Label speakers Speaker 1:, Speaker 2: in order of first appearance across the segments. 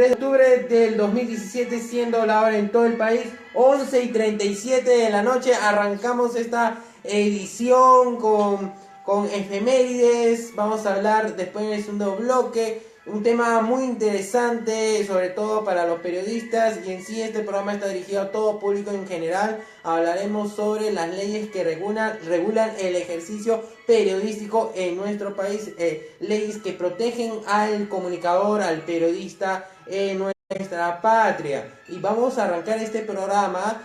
Speaker 1: 3 de octubre del 2017, siendo la hora en todo el país 11:37 de la noche. Arrancamos esta edición con efemérides. Vamos a hablar después en el segundo bloque un tema muy interesante, sobre todo para los periodistas, y en sí este programa está dirigido a todo público en general. Hablaremos sobre las leyes que regulan el ejercicio periodístico en nuestro país, leyes que protegen al comunicador, al periodista en nuestra patria. Y vamos a arrancar este programa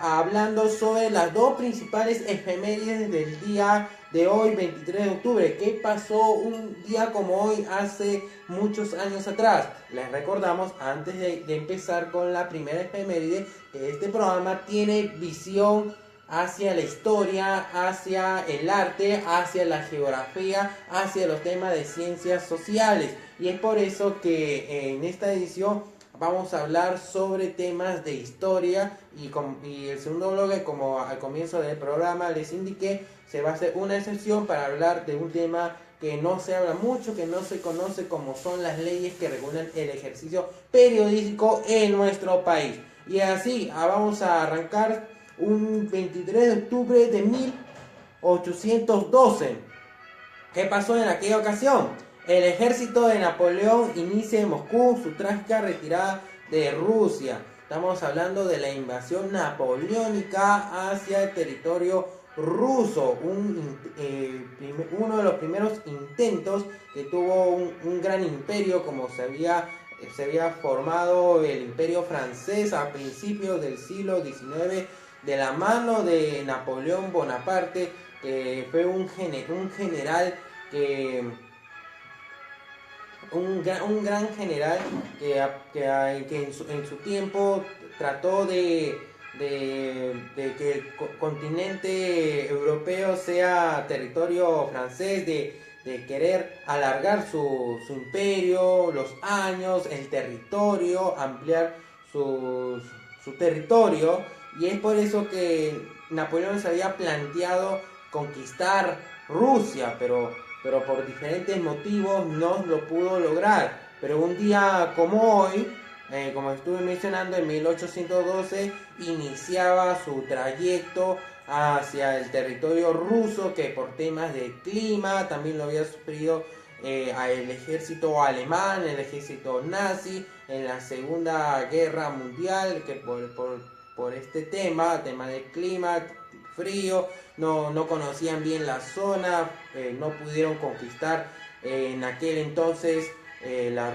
Speaker 1: hablando sobre las dos principales efemérides del día de hoy, 23 de octubre. ¿Qué pasó un día como hoy hace muchos años atrás? Les recordamos, antes de empezar con la primera efeméride, que este programa tiene visión hacia la historia, hacia el arte, hacia la geografía, hacia los temas de ciencias sociales. Y es por eso que en esta edición vamos a hablar sobre temas de historia, y el segundo bloque, como al comienzo del programa les indiqué, se va a hacer una excepción para hablar de un tema que no se habla mucho, que no se conoce, como son las leyes que regulan el ejercicio periodístico en nuestro país. Y así vamos a arrancar un 23 de octubre de 1812. ¿Qué pasó en aquella ocasión? El ejército de Napoleón inicia en Moscú su trágica retirada de Rusia. Estamos hablando de la invasión napoleónica hacia el territorio ruso. Uno de los primeros intentos que tuvo un gran imperio, como se había formado el imperio francés a principios del siglo XIX, de la mano de Napoleón Bonaparte, que fue un general que... Un gran general que en su tiempo trató de que el continente europeo sea territorio francés, de querer alargar su imperio, los años, el territorio, ampliar su territorio. Y es por eso que Napoleón se había planteado conquistar Rusia, pero por diferentes motivos no lo pudo lograr. Pero un día como hoy, como estuve mencionando, en 1812 iniciaba su trayecto hacia el territorio ruso, que por temas de clima también lo había sufrido el ejército alemán, el ejército nazi en la Segunda Guerra Mundial, que por este tema de clima, frío, no conocían bien la zona, no pudieron conquistar en aquel entonces la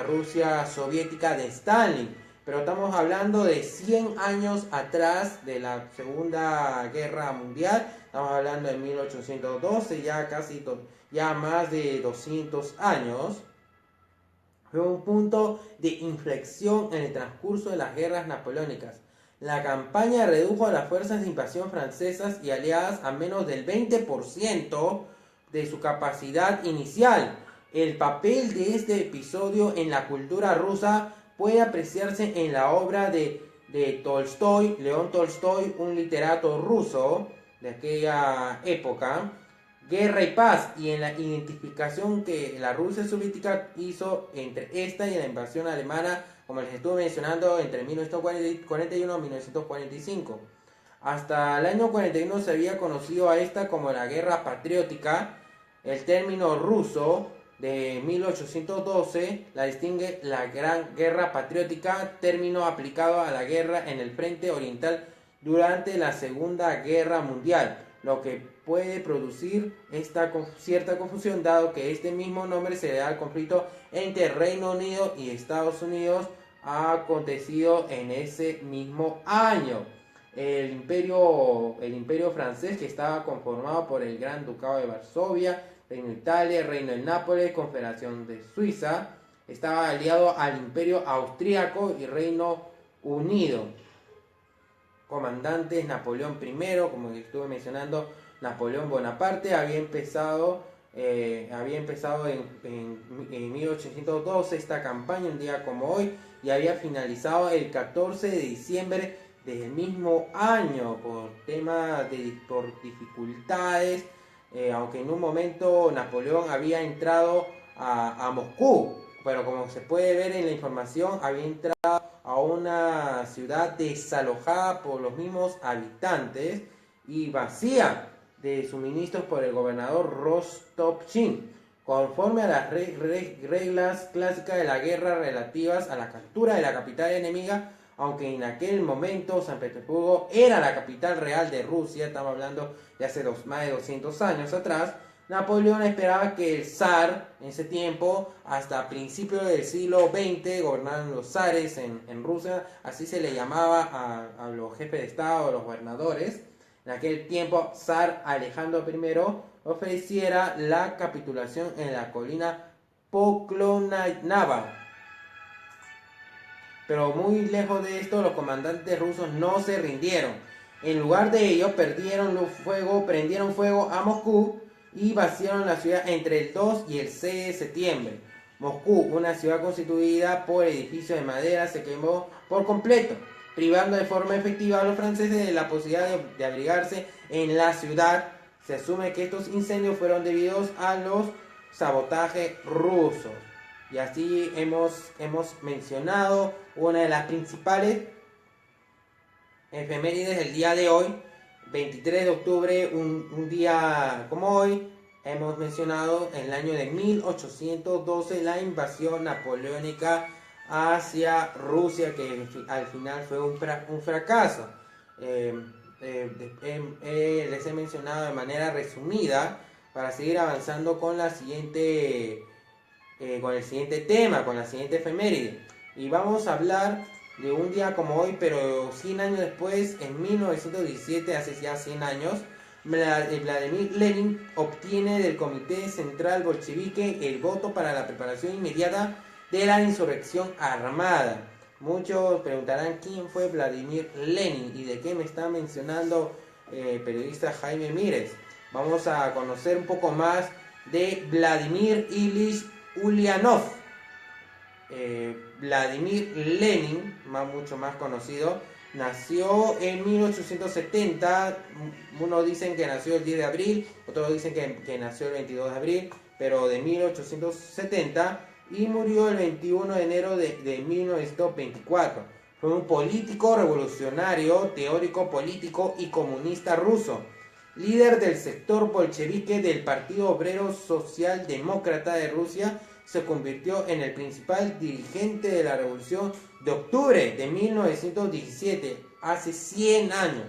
Speaker 1: Rusia soviética de Stalin. Pero estamos hablando de 100 años atrás de la Segunda Guerra Mundial. Estamos hablando de 1812, ya más de 200 años. Fue un punto de inflexión en el transcurso de las guerras napoleónicas. La campaña redujo a las fuerzas de invasión francesas y aliadas a menos del 20% de su capacidad inicial. El papel de este episodio en la cultura rusa puede apreciarse en la obra de Tolstoy, León Tolstoy, un literato ruso de aquella época, Guerra y Paz, y en la identificación que la Rusia soviética hizo entre esta y la invasión alemana, como les estuve mencionando, entre 1941 y 1945. Hasta el año 41 se había conocido a esta como la Guerra Patriótica. El término ruso de 1812 la distingue la Gran Guerra Patriótica, término aplicado a la guerra en el frente oriental durante la Segunda Guerra Mundial, lo que puede producir cierta confusión, dado que este mismo nombre se da al conflicto entre Reino Unido y Estados Unidos, ha acontecido en ese mismo año. El imperio francés, que estaba conformado por el Gran Ducado de Varsovia, Reino de Italia, Reino de Nápoles, Confederación de Suiza, estaba aliado al imperio austríaco y Reino Unido. Comandantes: Napoleón I, como estuve mencionando, Napoleón Bonaparte. Había empezado en 1812 esta campaña, un día como hoy, y había finalizado el 14 de diciembre del mismo año por dificultades, aunque en un momento Napoleón había entrado a Moscú pero como se puede ver en la información, había entrado a una ciudad desalojada por los mismos habitantes y vacía de suministros por el gobernador Rostopchin, conforme a las reglas clásicas de la guerra relativas a la captura de la capital enemiga. Aunque en aquel momento San Petersburgo era la capital real de Rusia, estamos hablando de hace más de 200 años atrás, Napoleón esperaba que el zar, en ese tiempo, hasta principios del siglo XX, gobernaban los zares en Rusia, así se le llamaba a los jefes de Estado, a los gobernadores. En aquel tiempo, zar Alejandro I ofreciera la capitulación en la colina Poklonava. Pero muy lejos de esto, los comandantes rusos no se rindieron. En lugar de ello, prendieron fuego a Moscú y vaciaron la ciudad entre el 2 y el 6 de septiembre. Moscú, una ciudad constituida por edificios de madera, se quemó por completo, privando de forma efectiva a los franceses de la posibilidad de abrigarse en la ciudad. Se asume que estos incendios fueron debidos a los sabotajes rusos. Y así hemos mencionado una de las principales efemérides del día de hoy, 23 de octubre, un día como hoy. Hemos mencionado en el año de 1812 la invasión napoleónica hacia Rusia, que al final fue un fracaso. Les he mencionado de manera resumida para seguir avanzando con la siguiente con el siguiente tema, con la siguiente efeméride. Y vamos a hablar de un día como hoy, pero 100 años después, en 1917, hace ya 100 años, Vladimir Lenin obtiene del Comité Central Bolchevique el voto para la preparación inmediata de la insurrección armada. Muchos preguntarán quién fue Vladimir Lenin y de qué me está mencionando periodista Jaime Mírez. Vamos a conocer un poco más de Vladimir Ilich Ulyanov. Vladimir Lenin, mucho más conocido, nació en 1870. Unos dicen que nació el 10 de abril, otros dicen que nació el 22 de abril, pero de 1870, y murió el 21 de enero de 1924. Fue un político revolucionario, teórico político y comunista ruso, líder del sector bolchevique del Partido Obrero Socialdemócrata de Rusia. Se convirtió en el principal dirigente de la Revolución de Octubre de 1917, hace 100 años.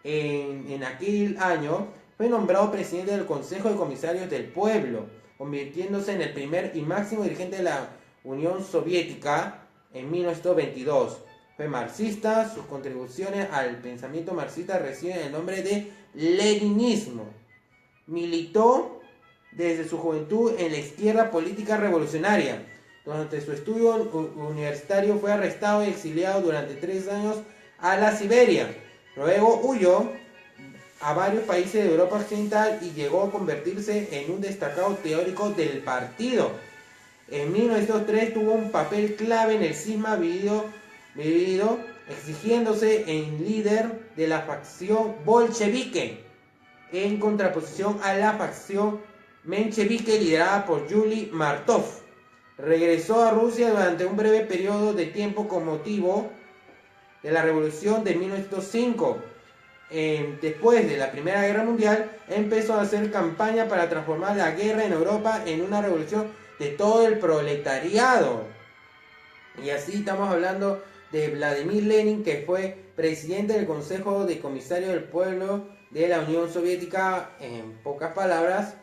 Speaker 1: En aquel año fue nombrado presidente del Consejo de Comisarios del Pueblo, convirtiéndose en el primer y máximo dirigente de la Unión Soviética en 1922. Fue marxista, sus contribuciones al pensamiento marxista reciben el nombre de leninismo. Militó desde su juventud en la izquierda política revolucionaria. Durante su estudio universitario fue arrestado y exiliado durante 3 años a la Siberia. Luego huyó a varios países de Europa Occidental y llegó a convertirse en un destacado teórico del partido. En 1903 tuvo un papel clave en el cisma vivido exigiéndose en líder de la facción bolchevique, en contraposición a la facción menchevique liderada por Yuri Martov. Regresó a Rusia durante un breve periodo de tiempo con motivo de la revolución de 1905. Después de la Primera Guerra Mundial, empezó a hacer campaña para transformar la guerra en Europa en una revolución de todo el proletariado. Y así estamos hablando de Vladimir Lenin, que fue presidente del Consejo de Comisarios del Pueblo de la Unión Soviética, en pocas palabras,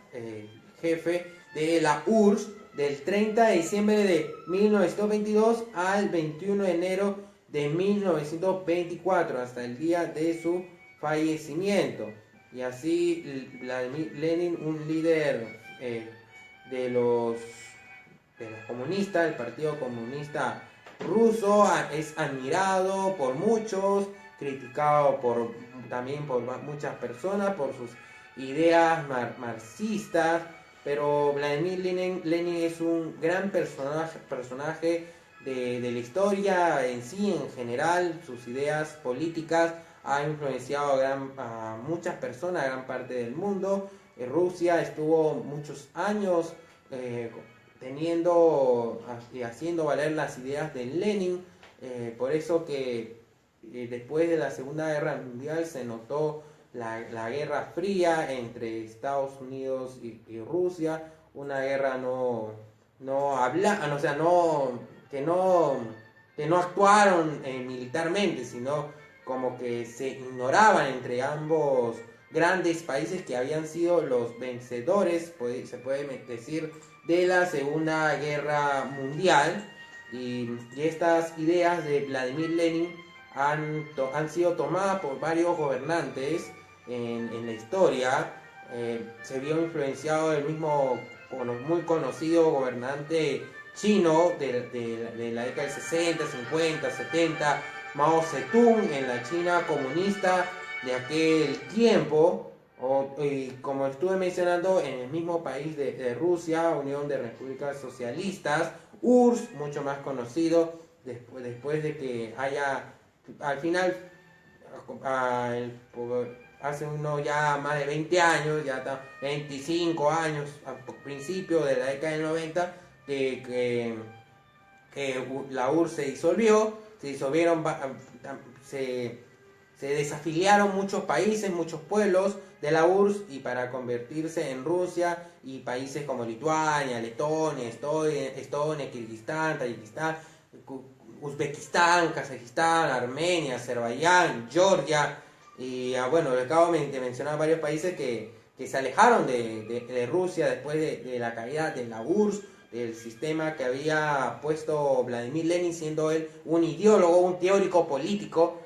Speaker 1: jefe de la URSS, del 30 de diciembre de 1922 al 21 de enero de 1924, hasta el día de su fallecimiento. Y así Vladimir Lenin, un líder de los comunistas, el Partido Comunista Ruso, es admirado por muchos, criticado también por muchas personas por sus ideas marxistas, pero Vladimir Lenin es un gran personaje de la historia en sí, en general. Sus ideas políticas han influenciado a muchas personas, a gran parte del mundo. Rusia estuvo muchos años teniendo y haciendo valer las ideas de Lenin. Por eso que después de la Segunda Guerra Mundial se notó la Guerra Fría entre Estados Unidos y Rusia, una guerra o sea, que no actuaron militarmente, sino como que se ignoraban entre ambos grandes países que habían sido los vencedores, se puede decir, de la Segunda Guerra Mundial. Y estas ideas de Vladimir Lenin han sido tomadas por varios gobernantes en la historia. Se vio influenciado el mismo muy conocido gobernante chino de la década del 60, 50, 70, Mao Zedong, en la China comunista de aquel tiempo. Y como estuve mencionando, en el mismo país de Rusia, Unión de Repúblicas Socialistas, URSS, mucho más conocido, después de que haya, al final, hace unos ya más de 20 años, ya 25 años, a principio de la década del 90, que la URSS se disolvió, se desafiliaron muchos países, muchos pueblos de la URSS, y para convertirse en Rusia, y países como Lituania, Letonia, Estonia, Kirguistán, Tayikistán, Uzbekistán, Kazajistán, Armenia, Azerbaiyán, Georgia, y bueno, acabo de mencionar varios países que se alejaron de Rusia después de la caída de la URSS, del sistema que había puesto Vladimir Lenin, siendo él un ideólogo, un teórico político,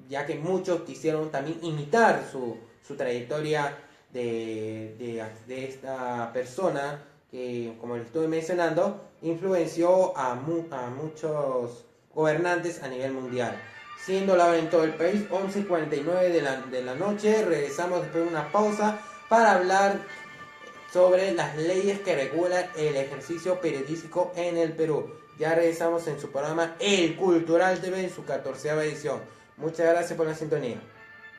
Speaker 1: ya que muchos quisieron también imitar su trayectoria de esta persona que, como les estuve mencionando, influenció a muchos gobernantes a nivel mundial. Siendo la hora en todo el país 11:49 de la noche, regresamos después de una pausa para hablar sobre las leyes que regulan el ejercicio periodístico en el Perú. Ya regresamos en su programa El Cultural TV en su 14ª edición. Muchas gracias por la sintonía.